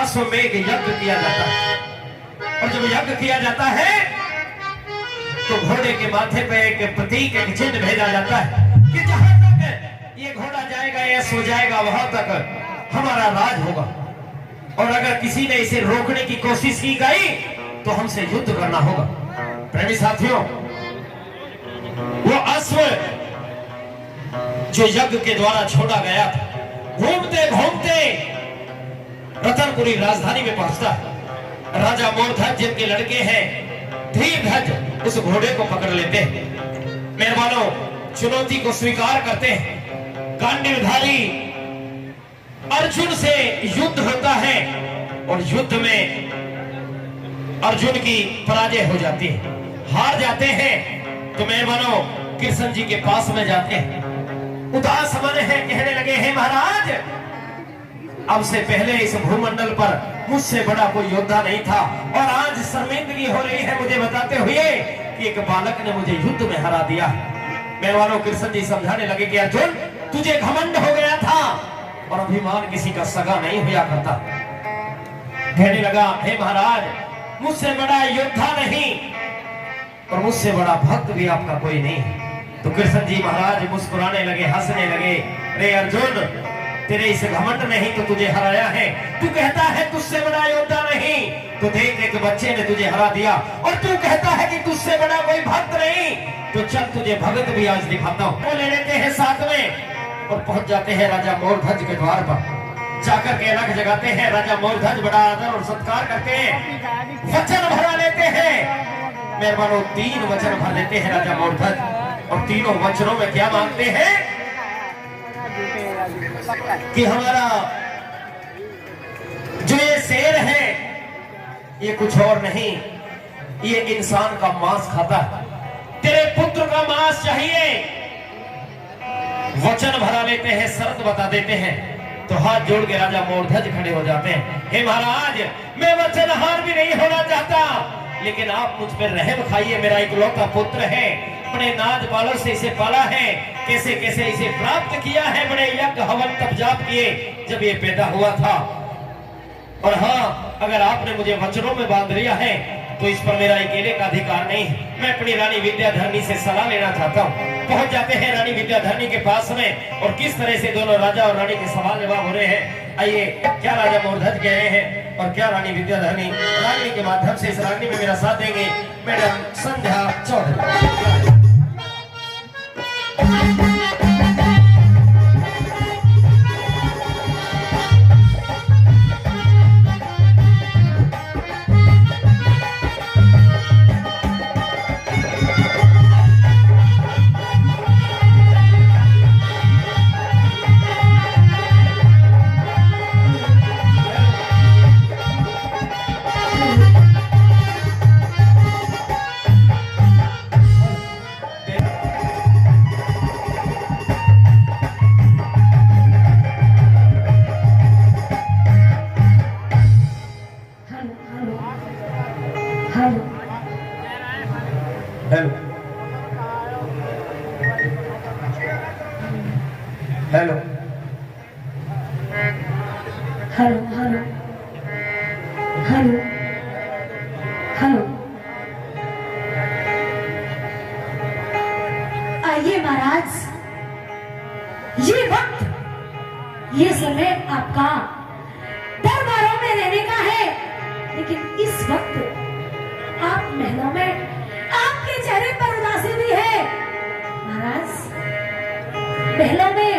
अश्वमेघ यज्ञ किया जाता है। और जब यज्ञ किया जाता है तो घोड़े के माथे पे एक प्रतीक, एक चिन्ह भेजा जाता है कि जहां तक ये घोड़ा जाएगा या सो जाएगा वहां तक हमारा राज होगा। और अगर किसी ने इसे रोकने की कोशिश की गई तो हमसे युद्ध करना होगा। प्रेमी साथियों, वो अश्व जो यज्ञ के द्वारा छोड़ा गया था, घूमते घूमते रतनपुरी राजधानी में पहुंचता है। राजा मोरध्वज जिनके लड़के हैं धीरध्वज उस घोड़े को पकड़ लेते हैं। मेहरबानों, चुनौती को स्वीकार करते हैं। गांडीवधारी अर्जुन से युद्ध होता है और युद्ध में अर्जुन की पराजय हो जाती है, हार जाते हैं। तो मेहरबानों कृष्ण जी के पास में जाते हैं, उदास मन है, कहने लगे हैं महाराज, अब से पहले इस भूमंडल पर मुझसे बड़ा कोई योद्धा नहीं था और आज शर्मिंदगी हो रही है मुझे बताते हुए कि एक बालक ने मुझे युद्ध में हरा दिया। मेहरबानों कृष्ण जी समझाने लगे कि अर्जुन, तुझे घमंड हो गया था और अभिमान किसी का सगा नहीं हुआ करता। कहने लगा, हे महाराज, मुझसे बड़ा योद्धा नहीं और मुझसे बड़ा भक्त भी आपका कोई नहीं। तो कृष्ण जी महाराज मुस्कुराने लगे, हंसने लगे, रे अर्जुन, तेरे इस घमंड ने ही तो तुझे हराया है। तू कहता है तुझसे बड़ा योद्धा नहीं, तो देख एक बच्चे ने तुझे हरा दिया। और तू कहता है कि तुझसे बड़ा कोई भक्त नहीं, तो चल तुझे भगत भी आज दिखाता हूँ। वो ले लेते हैं साथ में और पहुंच जाते हैं राजा मोरध्वज के द्वार पर। जाकर के अलग जगाते हैं। राजा मोरध्वज बड़ा आदर और सत्कार करते हैं, वचन भरा लेते हैं। मेहरबानों 3 वचन भर लेते हैं राजा मोरध्वज और तीनों वचनों में क्या मांगते हैं कि हमारा जो ये शेर है ये कुछ और नहीं, ये इंसान का मांस खाता है, तेरे पुत्र का मांस चाहिए। वचन भरा लेते हैं, शर्त बता देते हैं। तो हाथ जोड़ के राजा मोरध्वज खड़े हो जाते हैं, हे महाराज, मैं वचनहार भी नहीं होना चाहता, लेकिन आप मुझ पर रहम खाइए। मेरा इकलौता पुत्र है, बड़े नाज बालों से इसे पाला है, कैसे कैसे इसे प्राप्त किया है, बड़े यज्ञ हवन तप जाप किए जब ये पैदा हुआ था। और हाँ, अगर आपने मुझे वचनों में बांध लिया है तो इस पर मेरा अकेले का अधिकार नहीं। मैं अपनी रानी विद्याधरणी से सलाह लेना चाहता हूँ। पहुंच जाते हैं रानी विद्याधरणी के पास में और किस तरह से दोनों राजा और रानी के सवाल जवाब हो रहे हैं। आइए, क्या राजा मोरध्वज कह रहे हैं और क्या रानी विद्याधरणी रानी के माध्यम से इस रानी में मेरा साथ देंगे। Madam Sandhya Chaudhary. Hello hello hello hello hello hello. आइए महाराज, ये वक्त, ये समय आपका दरबारों में रहने का है, लेकिन इस वक्त आप महलों में, आपके चेहरे पर उदासी भी है। महाराज, महलों में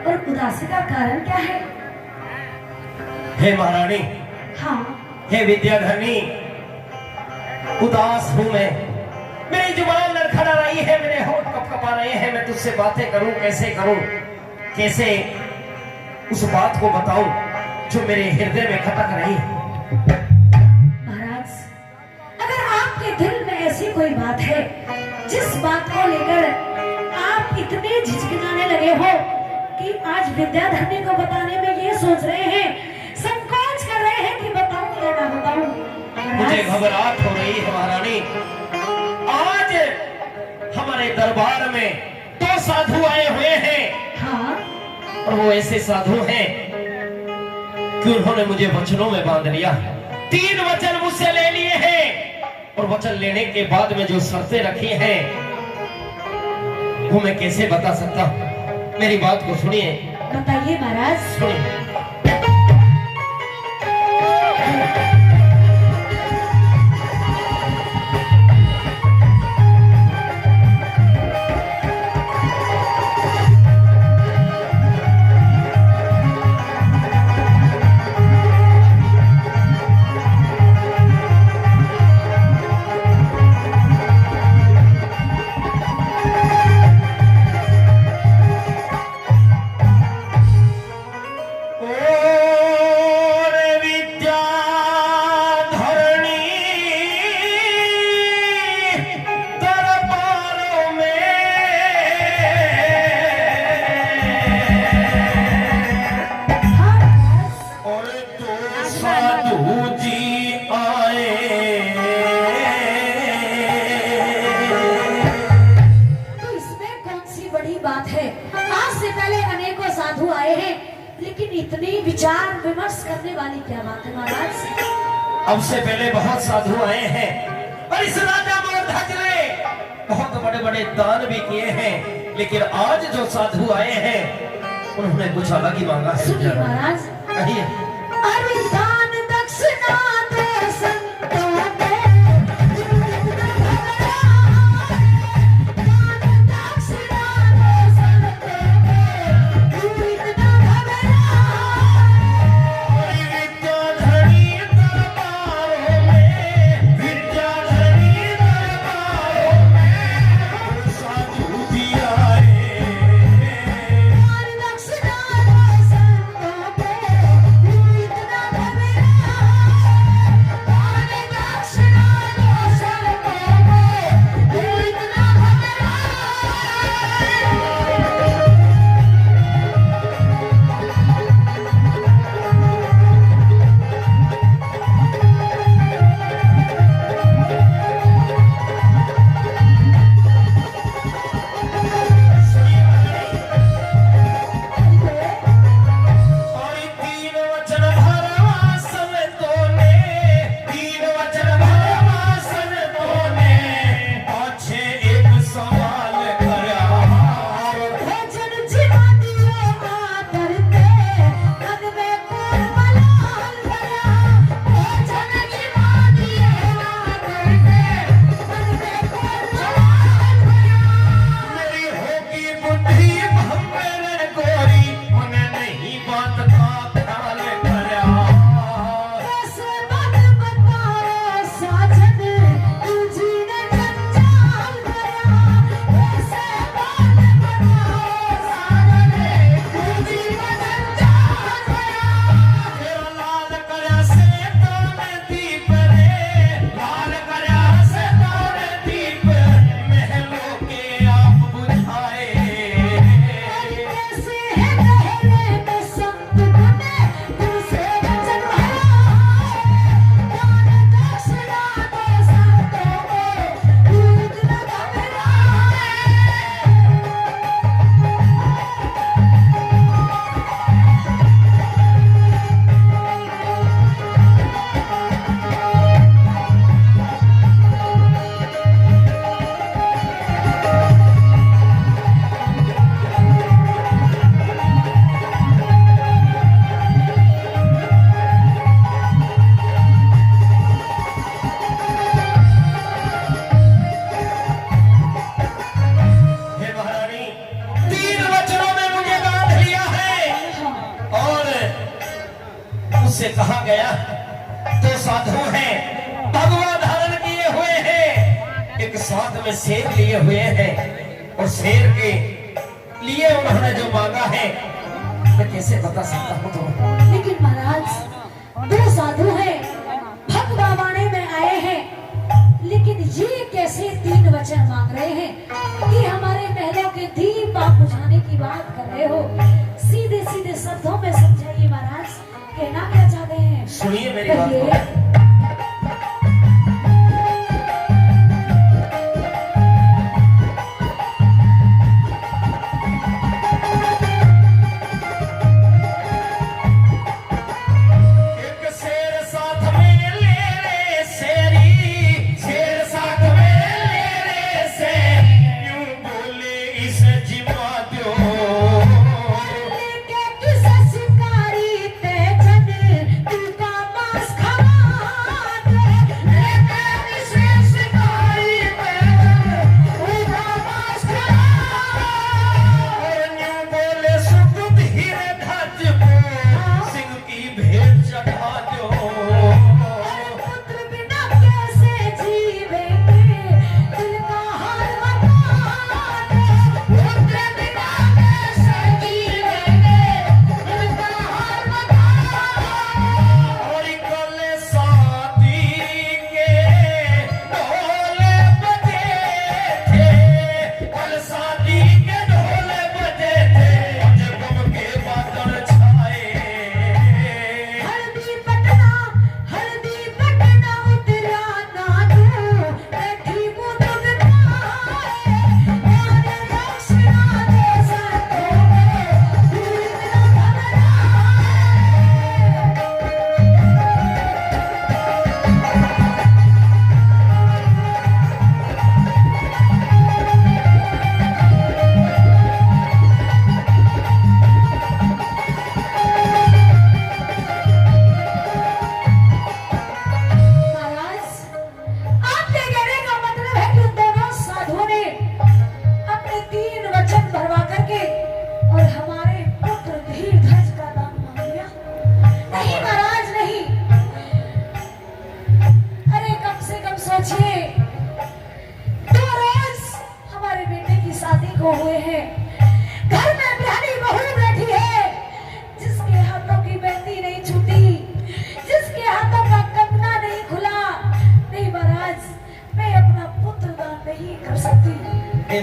और उदासी का कारण क्या है? हे महारानी, हाँ, हे विद्याधरणी, उदास हूं मैं। मेरी जुबान लड़खड़ा रही है, मेरे होंठ कपकपा रहे हैं। मैं तुझसे बातें करूं, कैसे करूं, कैसे उस बात को बताऊं जो मेरे हृदय में खटक रही है। महाराज, अगर आपके दिल में ऐसी कोई बात है जिस बात को लेकर आप इतने झिझकिनाने लगे हो कि आज विद्याधरणी को बताने में ये सोच रहे हैं, संकोच कर रहे हैं कि बताऊं या ना बताऊं। मुझे घबराहट हो रही है महारानी। आज हमारे दरबार में 2 साधु आए हुए हैं। हाँ, और वो ऐसे साधु हैं कि उन्होंने मुझे वचनों में बांध लिया। 3 वचन मुझसे ले लिए हैं और वचन लेने के बाद में जो शर्तें रखी हैं वो मैं कैसे बता सकता हूं। मेरी बात को सुनिए। बताइए महाराज। सुनिए। इतनी विचार विमर्श करने वाली क्या बात है महाराज? अब से पहले बहुत साधु आए हैं और इस राजा मोरध्वज ने बहुत बड़े बड़े दान भी किए हैं, लेकिन आज जो साधु आए हैं उन्होंने कुछ अलग ही मांगा है। सुनिए महाराज। कहिए। अरे दान दक्षिणा दे संतों ने से कहा गया तो साधु हैं, भगवा धारण किए हुए हैं, एक साथ में शेर लिए हुए हैं और शेर के लिए उन्होंने जो मांगा है मैं कैसे बता सकता हूँ तुम्हें। लेकिन महाराज दो साधु हैं, भगवा बाणे में आए हैं, लेकिन ये कैसे 3 वचन मांग रहे हैं कि हमारे महलों के दीप आप बुझाने की बात कर रहे हो। सीधे सीधे शब्दों में समझाइए महाराज, कहना क्या चाहते हैं? सुनिए मेरी बात को।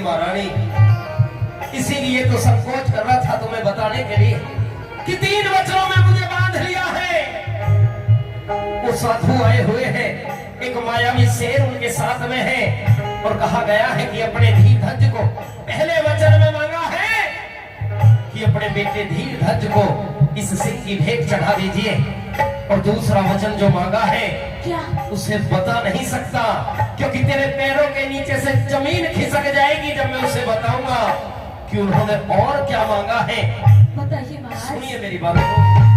महारानी, इसीलिए तो संकोच कर रहा था तुम्हें बताने के लिए कि 3 वचनों में मुझे बांध लिया है। वो साधु आए हुए हैं, एक मायावी शेर उनके साथ में है, और कहा गया है कि अपने धीरध्वज को पहले वचन में मांगा है कि अपने बेटे धीरध्वज को इस सिंह की भेंट चढ़ा दीजिए, और दूसरा वचन जो मांगा है क्या? उसे बता नहीं सकता, क्योंकि तेरे पैरों के नीचे से जमीन खिसक जाएगी जब मैं उसे बताऊंगा कि उन्होंने और क्या मांगा है। बताइए महाराज। सुनिए मेरी बात को।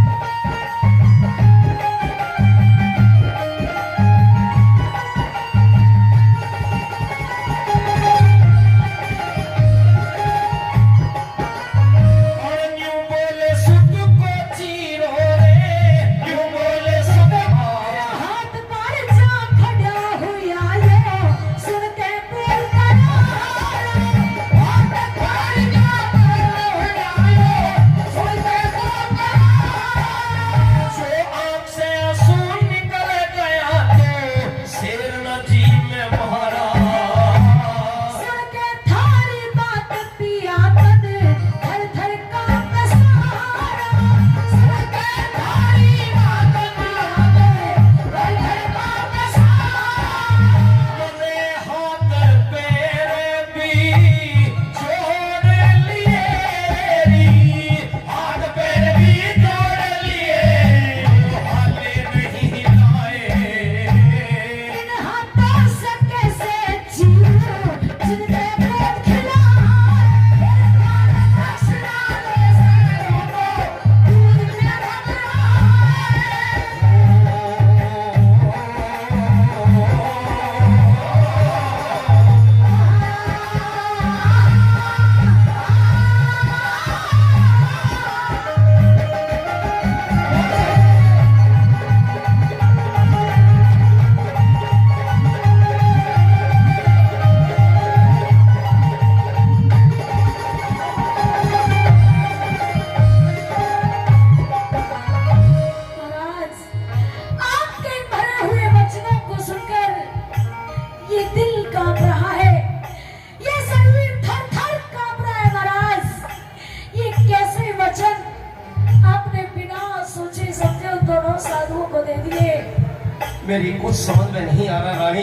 मेरी कुछ समझ में नहीं आ रहा रानी,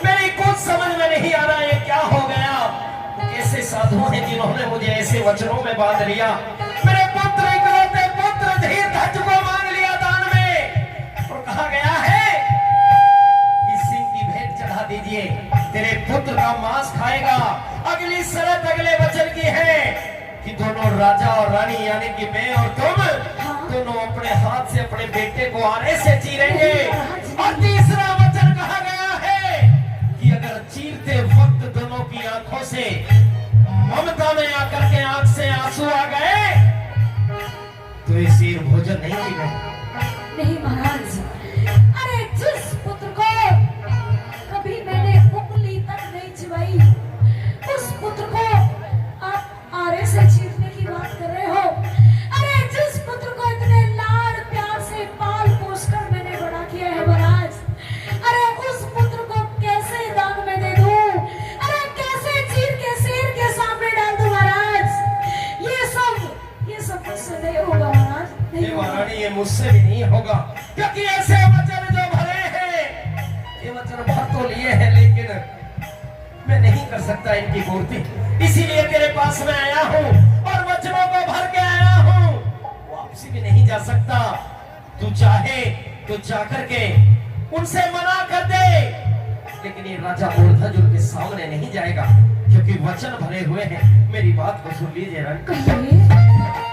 मेरी कुछ समझ में नहीं आ रहा ये क्या हो गया। कैसे साधु हैं जिन्होंने मुझे ऐसे वचनों में बांध लिया। मेरे पुत्र इकलौते पुत्र धीरध्वज को मांग लिया दान में, और कहा गया है कि सिंह की भेंट चढ़ा दीजिए, तेरे पुत्र का मांस खाएगा। अगली शर्त अगले वचन की है कि दोनों राजा और रानी यानी कि मैं और तुम दोनों अपने हाथ से अपने बेटे को आरे से चीरेंगे। और तीसरा वचन कहा गया है कि अगर चीरते वक्त दोनों की आंखों से ममता में आकर के आंख से आंसू आ गए तो ये शेर भोजन नहीं मिलेगा। नहीं महाराज, अरे जिस पुत्र को कभी मैंने उंगली तक नहीं चिबाई, उस पुत्र को आप आरे से चीरने की बात कर रहे हो। अरे जिस पुत्र को इतने लाड प्यार से पाल पोस कर मैंने बड़ा किया है महाराज, अरे उस पुत्र को कैसे दान में दे दूं? अरे कैसे चीर के शेर के सामने डाल दूं महाराज? ये सब मुझसे नहीं होगा महाराज, नहीं महारानी, ये मुझसे भी नहीं होगा, क्योंकि ऐसे वचन जो भरे हैं, ये वचन भर तो लिए हैं, लेकिन मैं नहीं कर सकता इनकी पूर्ति। इसीलिए तेरे पास में आया हूँ और वचनों को भर के आया हूँ। वापसी भी नहीं जा सकता। तू चाहे तो जाकर के उनसे मना कर दे, लेकिन ये राजा मूर्धज उनके सामने नहीं जाएगा, क्योंकि वचन भरे हुए हैं। मेरी बात को सुन लीजिए रानी।